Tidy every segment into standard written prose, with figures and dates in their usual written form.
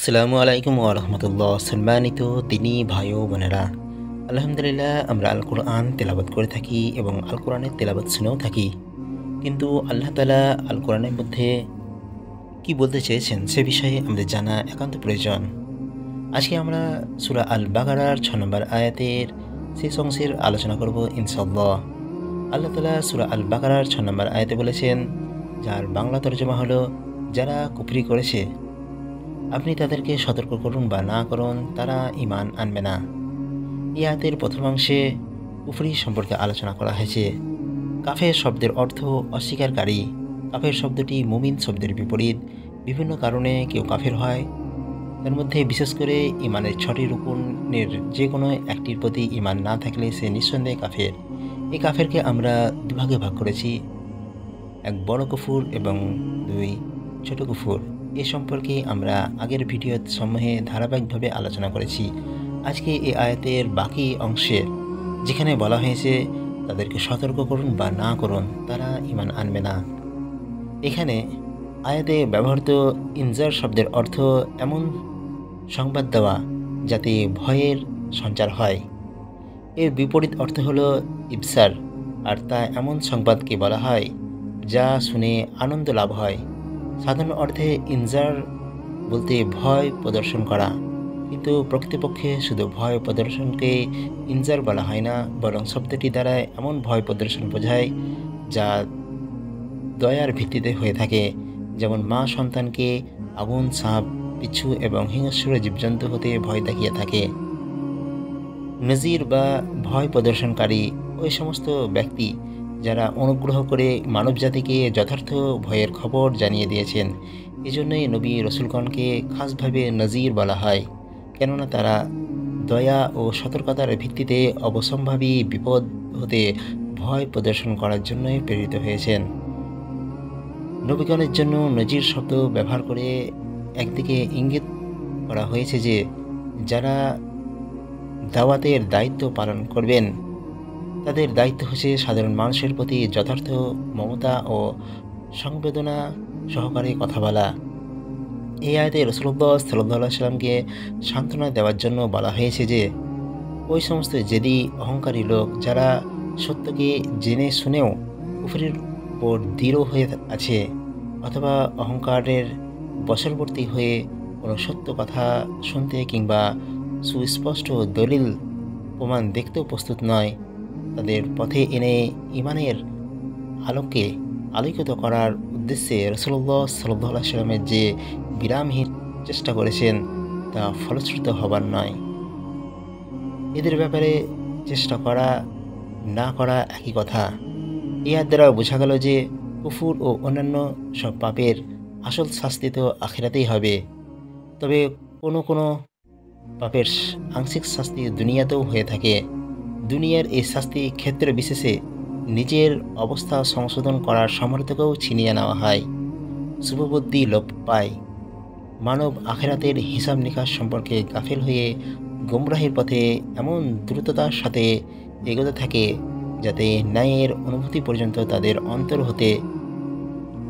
আসসালামু আলাইকুম ওয়া রাহমাতুল্লাহ। সম্মানিত দিনী ভাই ও বোনেরা, আলহামদুলিল্লাহ আমরা আল কোরআন তেলাওয়াত করে থাকি এবং আল কোরআনের তেলাওয়াত শুনেও থাকি। কিন্তু আল্লাহ তাআলা আল কোরআনের মধ্যে কি বলতে চেয়েছেন সে বিষয়ে আমাদের জানা একান্ত প্রয়োজন। আজকে আমরা সূরা আল বাকারার ৬ নম্বর আয়াতের শেষ অংশের আলোচনা করব ইনশাআল্লাহ। আল্লাহ তাআলা সূরা আল বাকারার ৬ নম্বর আয়াতে বলেছেন, যার বাংলা তর্জমা হলো, যারা কুফরি করেছে আপনি তাদেরকে সতর্ক করুন বা না করুন, তারা ঈমান আনবে না। এই আয়াতের প্রথমাংশে কুফরি সম্পর্কে আলোচনা করা হয়েছে। কাফের শব্দের অর্থ অস্বীকারী। কাফের শব্দটি মুমিন শব্দের বিপরীত। বিভিন্ন কারণে কেউ কাফের হয়, তার মধ্যে বিশেষ করে ঈমানের ৬টি রুকুনের যে কোনো একটির প্রতি ঈমান না থাকলে সে নিঃসন্দেহে কাফের। এই কাফেরকে আমরা দুভাগে ভাগ করেছি, এক বড় কুফর এবং ২ ছোট কুফর। এ সম্পর্কে আমরা আগের ভিডিও সমূহে ধারাবাহিকভাবে আলোচনা করেছি। আজকে এই আয়াতের বাকি অংশে যেখানে বলা হয়েছে তাদেরকে সতর্ক করুন বা না করুন, তারা ঈমান আনবে না, এখানে আয়াতে ব্যবহৃত ইনজার শব্দের অর্থ এমন সংবাদ দেওয়া যাতে ভয়ের সঞ্চার হয়। এর বিপরীত অর্থ হলো ইবসার, আর তা এমন সংবাদকে বলা হয় যা শুনে আনন্দ লাভ হয়। সাধারণ অর্থে ইনজার বলতে ভয় প্রদর্শন করা, কিন্তু প্রকৃতপক্ষে শুধু ভয় প্রদর্শনকে ইনজার বলা হয় না, বরং শব্দটি দ্বারা এমন ভয় প্রদর্শন বোঝায় যা দয়ার ভিত্তিতে হয়ে থাকে, যেমন মা সন্তানকে আগুন, সাপ, বিচ্ছু এবং হিংস্র জীবজন্তু হতে ভয় দেখিয়ে থাকে। নজির বা ভয় প্রদর্শনকারী ওই সমস্ত ব্যক্তি যারা অনুগ্রহ করে মানবজাতিকে যথার্থ ভয়ের খবর জানিয়ে দিয়েছেন। এজন্যই নবী রসুলগণকে খাসভাবে নজির বলা হয়, কেননা তারা দয়া ও সতর্কতার ভিত্তিতে অবশ্যম্ভাবী বিপদ হতে ভয় প্রদর্শন করার জন্যই প্রেরিত হয়েছেন। নবীগণের জন্য নজির শব্দ ব্যবহার করে একদিকে ইঙ্গিত করা হয়েছে যে যারা দাওয়াতের দায়িত্ব পালন করবেন তাদের দায়িত্ব হচ্ছে সাধারণ মানুষের প্রতি যথার্থ মমতা ও সংবেদনা সহকারে কথা বলা। এই আয়াতে রাসূলুল্লাহ সাল্লাল্লাহু আলাইহি সাল্লামকে সান্ত্বনা দেওয়ার জন্য বলা হয়েছে যে ওই সমস্ত জেদি অহংকারী লোক যারা সত্যকে জেনে শুনেও কুফরির উপর দৃঢ় হয়ে আছে, অথবা অহংকারের বশবর্তী হয়ে কোনো সত্য কথা শুনতে কিংবা সুস্পষ্ট দলিল প্রমাণ দেখতেও প্রস্তুত নয়, তাদের পথে এনে ঈমানের আলোকে আলোকিত করার উদ্দেশ্যে রাসূলুল্লাহ সাল্লাল্লাহু আলাইহি সাল্লামের যে বিরামহীন চেষ্টা করেছেন তা ফলশ্রুত হবার নয়। এদের ব্যাপারে চেষ্টা করা না করা একই কথা। ইহার দ্বারা বোঝা গেল যে কুফর ও অন্যান্য সব পাপের আসল শাস্তি তো আখিরাতেই হবে, তবে কোনো কোনো পাপের আংশিক শাস্তি দুনিয়াতেও হয়ে থাকে। দুনিয়ার এই শাস্তি ক্ষেত্র বিশেষে নিজের অবস্থা সংশোধন করার সামর্থ্যকেও ছিনিয়ে নেওয়া হয়, শুভবুদ্ধি লোপ পায়। মানব আখেরাতের হিসাব নিকাশ সম্পর্কে গাফিল হয়ে গোমরাহির পথে এমন দ্রুততার সাথে এগোতে থাকে যাতে ন্যায়ের অনুভূতি পর্যন্ত তাদের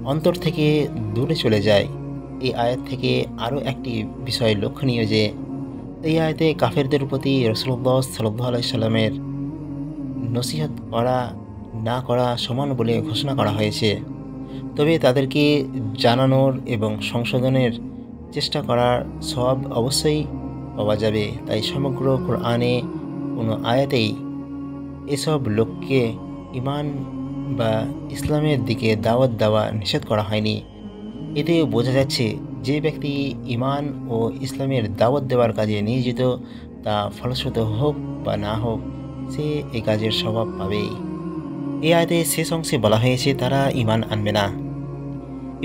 অন্তর থেকে দূরে চলে যায়। এই আয়াত থেকে আরও একটি বিষয় লক্ষণীয় যে এই আয়াতে কাফেরদের প্রতি রাসূলুল্লাহ সাল্লাল্লাহু আলাইহি সাল্লামের নসিহত করা না করা সমান বলে ঘোষণা করা হয়েছে, তবে তাদেরকে জানানোর এবং সংশোধনের চেষ্টা করার সওয়াব অবশ্যই পাওয়া যাবে। তাই সমগ্র কোরআনে কোনো আয়াতেই এসব লোককে ঈমান বা ইসলামের দিকে দাওয়াত দেওয়া নিষেধ করা হয়নি। এতে বোঝা যাচ্ছে যে ব্যক্তি ঈমান ও ইসলামের দাওয়াত দেওয়ার কাজে নিয়োজিত, তা ফলশ্রুত হোক বা না হোক, সে এই কাজের স্বভাব পাবেই। এই আয়াতে শেষ অংশে বলা হয়েছে তারা ঈমান আনবে না।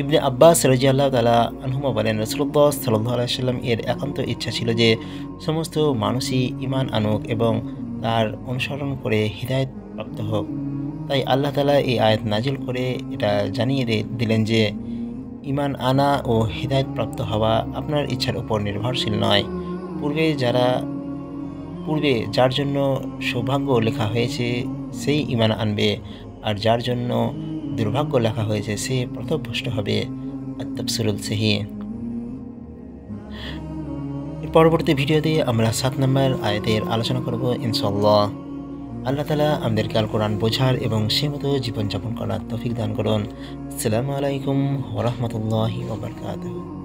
ইবনে আব্বাস রাদিয়াল্লাহু তাআলা আনহুমা বলেন, রাসূলুল্লাহ সাল্লাল্লাহু আলাইহি সাল্লাম এর একান্ত ইচ্ছা ছিল যে সমস্ত মানুষই ঈমান আনুক এবং তার অনুসরণ করে হিদায়াত প্রাপ্ত হোক। তাই আল্লাহ তাআলা এই আয়াত নাজিল করে এটা জানিয়ে দিলেন যে ঈমান আনা ও হিদায়াত প্রাপ্ত হওয়া আপনার ইচ্ছার উপর নির্ভরশীল নয়। পূর্বে যার জন্য সৌভাগ্য লেখা হয়েছে সেই ঈমান আনবে, আর যার জন্য দুর্ভাগ্য লেখা হয়েছে সে পথভ্রষ্ট হবে। আত-তাফসীরুল সহিহ। পরবর্তী ভিডিওতে আমরা ৭ নম্বর আয়াতের আলোচনা করব ইনশাআল্লাহ। আল্লাহ তাআলা আমাদেরকে আল কোরআন বোঝার এবং সে মতো জীবনযাপন করার তৌফিক দান করুন। আসসালামু আলাইকুম ওয়া রাহমাতুল্লাহি ওয়া বারাকাতুহু।